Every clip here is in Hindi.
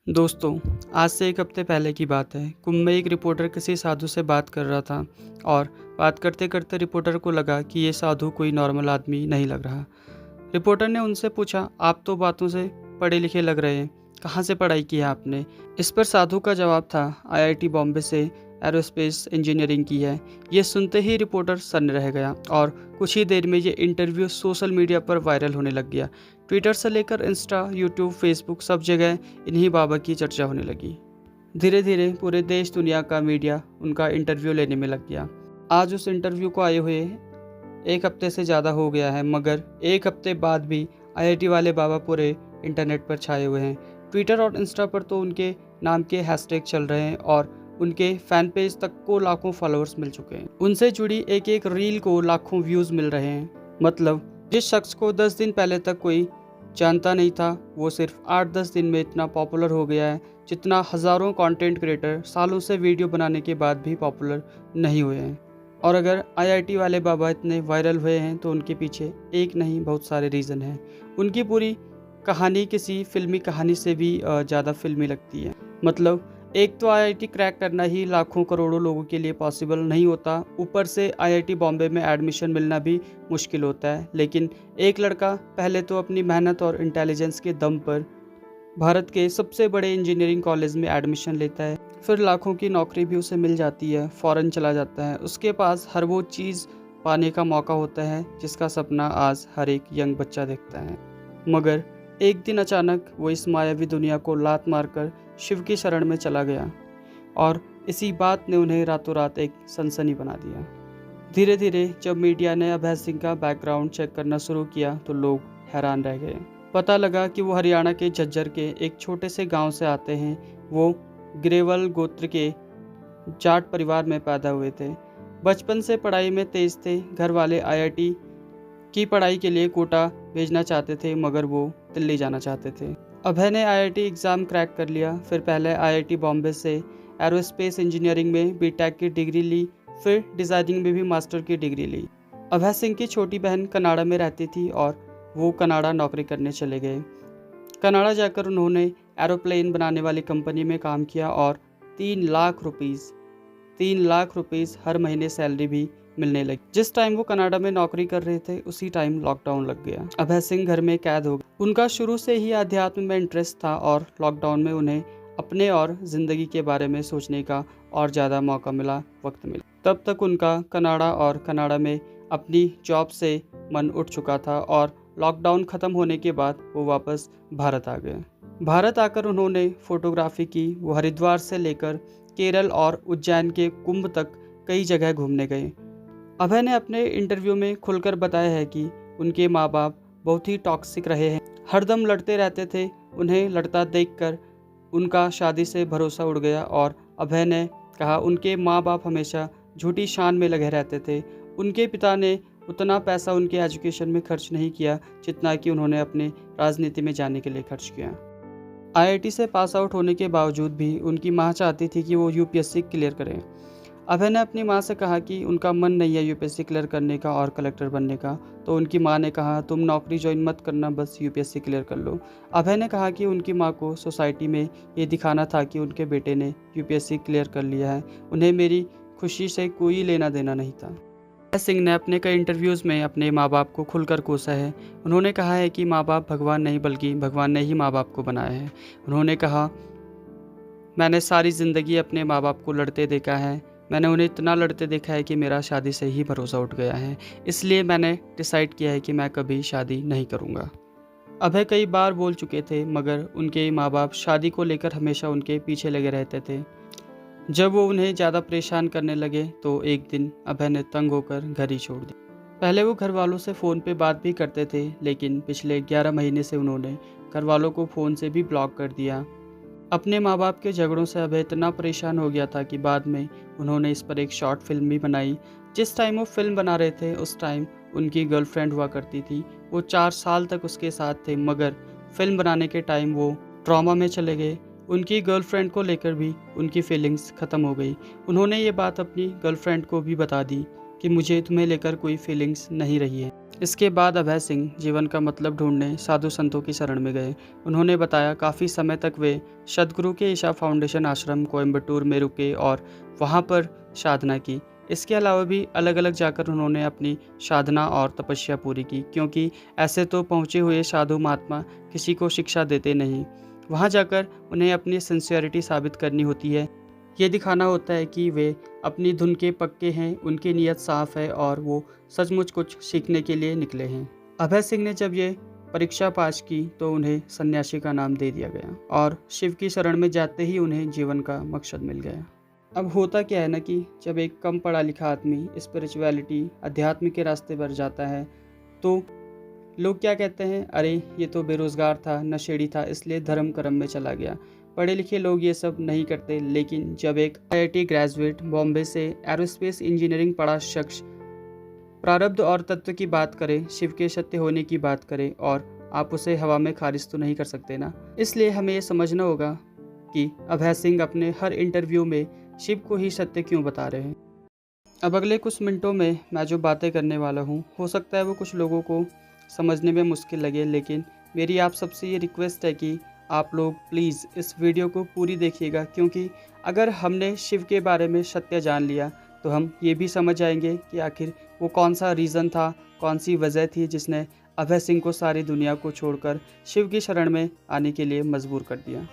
दोस्तों, आज से 1 हफ्ते पहले की बात है। कुंभ में एक रिपोर्टर किसी साधु से बात कर रहा था और बात करते-करते रिपोर्टर को लगा कि ये साधु कोई नॉर्मल आदमी नहीं लग रहा। रिपोर्टर ने उनसे पूछा, आप तो बातों से पढ़े-लिखे लग रहे हैं, कहाँ से पढ़ाई की है आपने? इस पर साधु का जवाब था, आईआईटी बॉम्बे से एरोस्पेस इंजीनियरिंग की है। ये सुनते ही रिपोर्टर सन्न रह गया और कुछ ही देर में ये इंटरव्यू सोशल मीडिया पर वायरल होने लग गया। ट्विटर से लेकर इंस्टा, यूट्यूब, फेसबुक सब जगह इन्हीं बाबा की चर्चा होने लगी। धीरे धीरे पूरे देश दुनिया का मीडिया उनका इंटरव्यू लेने में लग गया। आज उस इंटरव्यू को आए हुए 1 हफ्ते से ज़्यादा हो गया है, मगर 1 हफ्ते बाद भी आईआईटी वाले बाबा पूरे इंटरनेट पर छाए हुए हैं। ट्विटर और इंस्टा पर तो उनके नाम के हैशटैग चल रहे हैं और उनके फैन पेज तक को लाखों फॉलोअर्स मिल चुके हैं। उनसे जुड़ी एक एक रील को लाखों व्यूज़ मिल रहे हैं। मतलब जिस शख्स को 10 दिन पहले तक कोई जानता नहीं था, वो सिर्फ 8-10 दिन में इतना पॉपुलर हो गया है, जितना हज़ारों कंटेंट क्रिएटर सालों से वीडियो बनाने के बाद भी पॉपुलर नहीं हुए हैं। और अगर आईआईटी वाले बाबा इतने वायरल हुए हैं तो उनके पीछे एक नहीं बहुत सारे रीज़न हैं। उनकी पूरी कहानी किसी फिल्मी कहानी से भी ज़्यादा फिल्मी लगती है। मतलब एक तो आईआईटी क्रैक करना ही लाखों करोड़ों लोगों के लिए पॉसिबल नहीं होता, ऊपर से आईआईटी बॉम्बे में एडमिशन मिलना भी मुश्किल होता है। लेकिन एक लड़का पहले तो अपनी मेहनत और इंटेलिजेंस के दम पर भारत के सबसे बड़े इंजीनियरिंग कॉलेज में एडमिशन लेता है, फिर लाखों की नौकरी भी उसे मिल जाती है, फ़ौरन चला जाता है। उसके पास हर वो चीज़ पाने का मौका होता है जिसका सपना आज हर एक यंग बच्चा देखता है। मगर एक दिन अचानक वो इस मायावी दुनिया को लात मारकर शिव की शरण में चला गया और इसी बात ने उन्हें रातों रात एक सनसनी बना दिया। धीरे धीरे जब मीडिया ने अभय सिंह का बैकग्राउंड चेक करना शुरू किया तो लोग हैरान रह गए। पता लगा कि वो हरियाणा के झज्जर के एक छोटे से गांव से आते हैं। वो ग्रेवल गोत्र के जाट परिवार में पैदा हुए थे। बचपन से पढ़ाई में तेज थे। घर वाले आईआईटी की पढ़ाई के लिए कोटा भेजना चाहते थे, मगर वो दिल्ली जाना चाहते थे। अभय ने आईआईटी एग्ज़ाम क्रैक कर लिया, फिर पहले आईआईटी बॉम्बे से एरोस्पेस इंजीनियरिंग में बीटेक की डिग्री ली, फिर डिज़ाइनिंग में भी मास्टर की डिग्री ली। अभय सिंह की छोटी बहन कनाडा में रहती थी और वो कनाडा नौकरी करने चले गए। कनाडा जाकर उन्होंने एरोप्लेन बनाने वाली कंपनी में काम किया और 3 लाख रुपीस हर महीने सैलरी भी मिलने लगी। जिस टाइम वो कनाडा में नौकरी कर रहे थे उसी टाइम लॉकडाउन लग गया। अभय सिंह घर में कैद हो गए। उनका शुरू से ही अध्यात्म में इंटरेस्ट था और लॉकडाउन में उन्हें अपने और ज़िंदगी के बारे में सोचने का और ज़्यादा मौका मिला, वक्त मिला। तब तक उनका कनाडा में अपनी जॉब से मन उठ चुका था और लॉकडाउन ख़त्म होने के बाद वो वापस भारत आ गए। भारत आकर उन्होंने फोटोग्राफी की। वो हरिद्वार से लेकर केरल और उज्जैन के कुंभ तक कई जगह घूमने गए। अभय ने अपने इंटरव्यू में खुलकर बताया है कि उनके माँ बाप बहुत ही टॉक्सिक रहे हैं, हरदम लड़ते रहते थे। उन्हें लड़ता देखकर उनका शादी से भरोसा उड़ गया और अभय ने कहा उनके माँ बाप हमेशा झूठी शान में लगे रहते थे। उनके पिता ने उतना पैसा उनके एजुकेशन में खर्च नहीं किया जितना कि उन्होंने अपने राजनीति में जाने के लिए खर्च किया। आईआईटी से पास आउट होने के बावजूद भी उनकी माँ चाहती थी कि वो यूपीएससी क्लियर करें। अभय ने अपनी माँ से कहा कि उनका मन नहीं है यूपीएससी क्लियर करने का और कलेक्टर बनने का, तो उनकी माँ ने कहा तुम नौकरी ज्वाइन मत करना, बस यूपीएससी क्लियर कर लो। अभय ने कहा कि उनकी माँ को सोसाइटी में ये दिखाना था कि उनके बेटे ने यूपीएससी क्लियर कर लिया है, उन्हें मेरी खुशी से कोई लेना देना नहीं था। अभय सिंह ने अपने कई इंटरव्यूज़ में अपने माँ बाप को खुलकर कोसा है। उन्होंने कहा है कि माँ बाप भगवान नहीं बल्कि भगवान ने ही माँ बाप को बनाया है। उन्होंने कहा मैंने सारी ज़िंदगी अपने माँ बाप को लड़ते देखा है, मैंने उन्हें इतना लड़ते देखा है कि मेरा शादी से ही भरोसा उठ गया है, इसलिए मैंने डिसाइड किया है कि मैं कभी शादी नहीं करूँगा। अभय कई बार बोल चुके थे, मगर उनके माँ बाप शादी को लेकर हमेशा उनके पीछे लगे रहते थे। जब वो उन्हें ज़्यादा परेशान करने लगे तो एक दिन अभय ने तंग होकर घर ही छोड़ दिया। पहले वो घर वालों से फ़ोन पे बात भी करते थे, लेकिन पिछले 11 महीने से उन्होंने घर वालों को फ़ोन से भी ब्लॉक कर दिया। अपने माँ बाप के झगड़ों से अभय इतना परेशान हो गया था कि बाद में उन्होंने इस पर एक शॉर्ट फिल्म भी बनाई। जिस टाइम वो फिल्म बना रहे थे उस टाइम उनकी गर्लफ्रेंड हुआ करती थी। वो 4 साल तक उसके साथ थे, मगर फिल्म बनाने के टाइम वो ट्रॉमा में चले गए। उनकी गर्लफ्रेंड को लेकर भी उनकी फीलिंग्स ख़त्म हो गई। उन्होंने ये बात अपनी गर्लफ्रेंड को भी बता दी कि मुझे तुम्हें लेकर कोई फीलिंग्स नहीं रही है। इसके बाद अभय सिंह जीवन का मतलब ढूंढने साधु संतों की शरण में गए। उन्होंने बताया काफ़ी समय तक वे सदगुरु के ईशा फाउंडेशन आश्रम कोयम्बटूर में रुके और वहाँ पर साधना की। इसके अलावा भी अलग अलग जाकर उन्होंने अपनी साधना और तपस्या पूरी की, क्योंकि ऐसे तो पहुँचे हुए साधु महात्मा किसी को शिक्षा देते नहीं। वहाँ जाकर उन्हें अपनी सिंसियरिटी साबित करनी होती है। ये दिखाना होता है कि वे अपनी धुन के पक्के हैं, उनकी नीयत साफ़ है और वो सचमुच कुछ सीखने के लिए निकले हैं। अभय सिंह ने जब ये परीक्षा पास की तो उन्हें सन्यासी का नाम दे दिया गया और शिव की शरण में जाते ही उन्हें जीवन का मकसद मिल गया। अब होता क्या है ना कि जब एक कम पढ़ा लिखा आदमी स्पिरिचुअलिटी अध्यात्म के रास्ते पर जाता है तो लोग क्या कहते हैं, अरे ये तो बेरोज़गार था, नशेड़ी था, इसलिए धर्म कर्म में चला गया। पढ़े लिखे लोग ये सब नहीं करते, लेकिन जब एक IIT ग्रेजुएट बॉम्बे से एरोस्पेस इंजीनियरिंग पढ़ा शख्स प्रारब्ध और तत्व की बात करे, शिव के सत्य होने की बात करे, और आप उसे हवा में खारिज तो नहीं कर सकते ना। इसलिए हमें ये समझना होगा कि अभय सिंह अपने हर इंटरव्यू में शिव को ही सत्य क्यों बता रहे हैं। अब अगले कुछ मिनटों में मैं जो बातें करने वाला हूँ, हो सकता है वो कुछ लोगों को समझने में मुश्किल लगे, लेकिन मेरी आप सबसे ये रिक्वेस्ट है कि आप लोग प्लीज़ इस वीडियो को पूरी देखिएगा, क्योंकि अगर हमने शिव के बारे में सत्य जान लिया तो हम ये भी समझ जाएंगे कि आखिर वो कौन सा रीज़न था, कौन सी वजह थी जिसने अभय सिंह को सारी दुनिया को छोड़कर शिव की शरण में आने के लिए मजबूर कर दिया।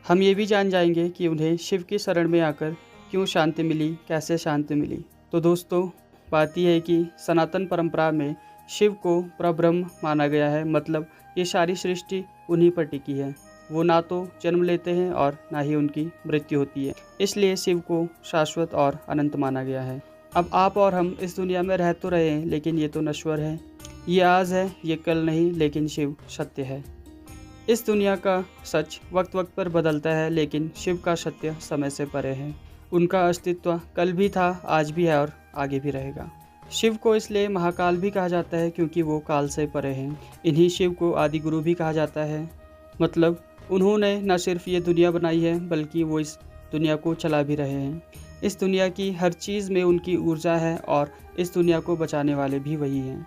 हम ये भी जान जाएंगे कि उन्हें शिव की शरण में आकर क्यों शांति मिली, कैसे शांति मिली। तो दोस्तों, बात यह है कि सनातन परंपरा में शिव को परब्रह्म माना गया है, मतलब ये सारी सृष्टि उन्हीं पर टिकी है। वो ना तो जन्म लेते हैं और ना ही उनकी मृत्यु होती है, इसलिए शिव को शाश्वत और अनंत माना गया है। अब आप और हम इस दुनिया में रह तो रहे हैं, लेकिन ये तो नश्वर है। ये आज है, ये कल नहीं, लेकिन शिव सत्य है। इस दुनिया का सच वक्त वक्त पर बदलता है, लेकिन शिव का सत्य समय से परे है। उनका अस्तित्व कल भी था, आज भी है और आगे भी रहेगा। शिव को इसलिए महाकाल भी कहा जाता है क्योंकि वो काल से परे हैं। इन्हीं शिव को आदि गुरु भी कहा जाता है, मतलब उन्होंने न सिर्फ ये दुनिया बनाई है बल्कि वो इस दुनिया को चला भी रहे हैं। इस दुनिया की हर चीज़ में उनकी ऊर्जा है और इस दुनिया को बचाने वाले भी वही हैं,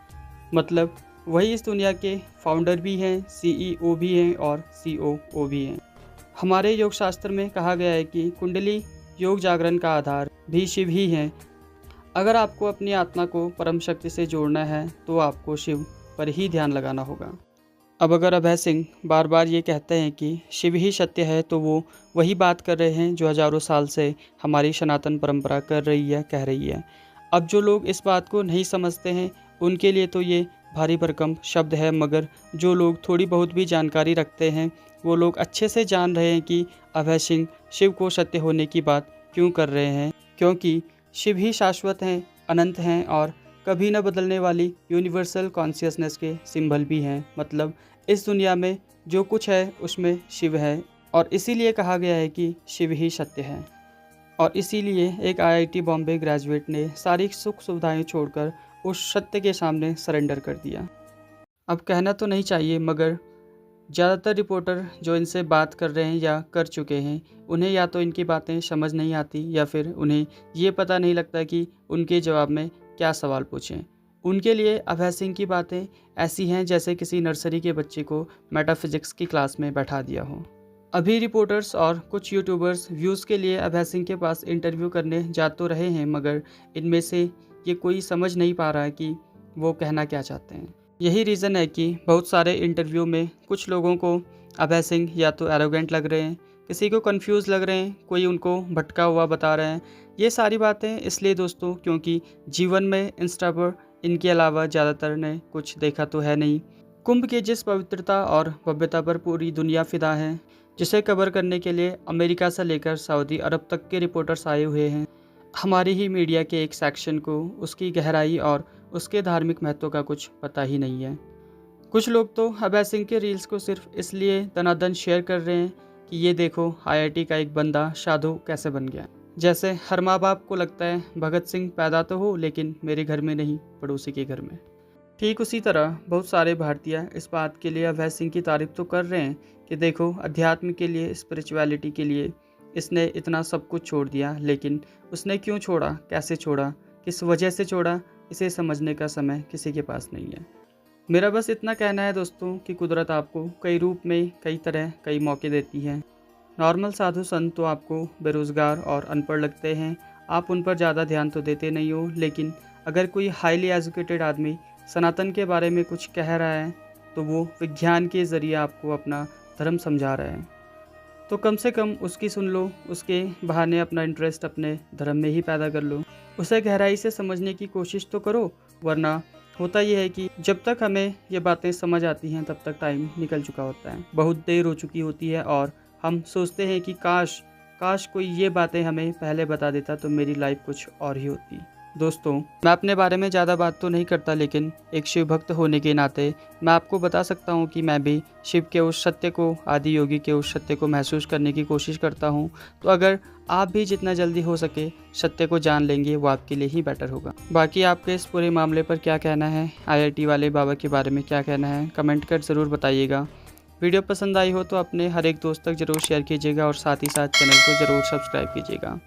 मतलब वही इस दुनिया के फाउंडर भी हैं, CEO भी हैं और COO भी हैं। हमारे योग शास्त्र में कहा गया है कि कुंडली योग जागरण का आधार भी शिव ही है। अगर आपको अपनी आत्मा को परम शक्ति से जोड़ना है तो आपको शिव पर ही ध्यान लगाना होगा। अब अगर अभय सिंह बार बार ये कहते हैं कि शिव ही सत्य है, तो वो वही बात कर रहे हैं जो हजारों साल से हमारी सनातन परंपरा कर रही है, कह रही है। अब जो लोग इस बात को नहीं समझते हैं उनके लिए तो ये भारी भरकम शब्द है, मगर जो लोग थोड़ी बहुत भी जानकारी रखते हैं वो लोग अच्छे से जान रहे हैं कि अभय सिंह शिव को सत्य होने की बात क्यों कर रहे हैं, क्योंकि शिव ही शाश्वत हैं, अनंत हैं और कभी न बदलने वाली यूनिवर्सल कॉन्शियसनेस के सिंबल भी हैं। मतलब इस दुनिया में जो कुछ है उसमें शिव है, और इसीलिए कहा गया है कि शिव ही सत्य है। और इसीलिए एक IIT बॉम्बे ग्रेजुएट ने सारी सुख सुविधाएं छोड़कर उस सत्य के सामने सरेंडर कर दिया। अब कहना तो नहीं चाहिए, मगर ज़्यादातर रिपोर्टर जो इनसे बात कर रहे हैं या कर चुके हैं, उन्हें या तो इनकी बातें समझ नहीं आती या फिर उन्हें ये पता नहीं लगता कि उनके जवाब में क्या सवाल पूछें। उनके लिए अभय सिंह की बातें ऐसी हैं जैसे किसी नर्सरी के बच्चे को मेटाफिजिक्स की क्लास में बैठा दिया हो। अभी रिपोर्टर्स और कुछ यूट्यूबर्स व्यूज़ के लिए अभय सिंह के पास इंटरव्यू करने जा तो रहे हैं, मगर इनमें से ये कोई समझ नहीं पा रहा है कि वो कहना क्या चाहते हैं। यही रीज़न है कि बहुत सारे इंटरव्यू में कुछ लोगों को अभय सिंह या तो एरोगेंट लग रहे हैं, किसी को कंफ्यूज लग रहे हैं, कोई उनको भटका हुआ बता रहे हैं। ये सारी बातें इसलिए दोस्तों क्योंकि जीवन में इंस्टा पर इनके अलावा ज़्यादातर ने कुछ देखा तो है नहीं। कुंभ की जिस पवित्रता और भव्यता पर पूरी दुनिया फिदा है, जिसे कवर करने के लिए अमेरिका से लेकर सऊदी अरब तक के रिपोर्टर्स आए हुए हैं, हमारी ही मीडिया के एक सेक्शन को उसकी गहराई और उसके धार्मिक महत्व का कुछ पता ही नहीं है। कुछ लोग तो अभय सिंह के रील्स को सिर्फ इसलिए दनादन शेयर कर रहे हैं कि ये देखो IIT का एक बंदा साधु कैसे बन गया। जैसे हर माँ बाप को लगता है भगत सिंह पैदा तो हो लेकिन मेरे घर में नहीं, पड़ोसी के घर में। ठीक उसी तरह बहुत सारे भारतीय इस बात के लिए अभय सिंह की तारीफ तो कर रहे हैं कि देखो अध्यात्म के लिए, स्पिरिचुअलिटी के लिए इसने इतना सब कुछ छोड़ दिया, लेकिन उसने क्यों छोड़ा, कैसे छोड़ा, किस वजह से छोड़ा, इसे समझने का समय किसी के पास नहीं है। मेरा बस इतना कहना है दोस्तों कि कुदरत आपको कई रूप में, कई तरह, कई मौके देती है। नॉर्मल साधु संत तो आपको बेरोज़गार और अनपढ़ लगते हैं, आप उन पर ज़्यादा ध्यान तो देते नहीं हो, लेकिन अगर कोई हाईली एजुकेटेड आदमी सनातन के बारे में कुछ कह रहा है तो वो विज्ञान के ज़रिए आपको अपना धर्म समझा रहा है, तो कम से कम उसकी सुन लो, उसके बहाने अपना इंटरेस्ट अपने धर्म में ही पैदा कर लो, उसे गहराई से समझने की कोशिश तो करो। वरना होता यह है कि जब तक हमें ये बातें समझ आती हैं तब तक टाइम निकल चुका होता है, बहुत देर हो चुकी होती है और हम सोचते हैं कि काश काश कोई ये बातें हमें पहले बता देता तो मेरी लाइफ कुछ और ही होती। दोस्तों, मैं अपने बारे में ज़्यादा बात तो नहीं करता, लेकिन एक शिव भक्त होने के नाते मैं आपको बता सकता हूँ कि मैं भी शिव के उस सत्य को, आदि योगी के उस सत्य को महसूस करने की कोशिश करता हूँ। तो अगर आप भी जितना जल्दी हो सके सत्य को जान लेंगे वो आपके लिए ही बेटर होगा। बाकी आपके इस पूरे मामले पर क्या कहना है, IIT वाले बाबा के बारे में क्या कहना है, कमेंट कर ज़रूर बताइएगा। वीडियो पसंद आई हो तो अपने हर एक दोस्त तक ज़रूर शेयर कीजिएगा और साथ ही साथ चैनल को ज़रूर सब्सक्राइब कीजिएगा।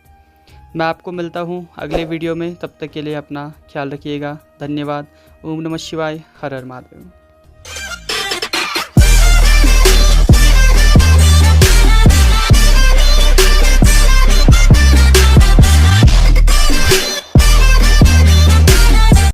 मैं आपको मिलता हूँ अगले वीडियो में, तब तक के लिए अपना ख्याल रखिएगा। धन्यवाद। ओम नमः शिवाय। हर हर महादेव।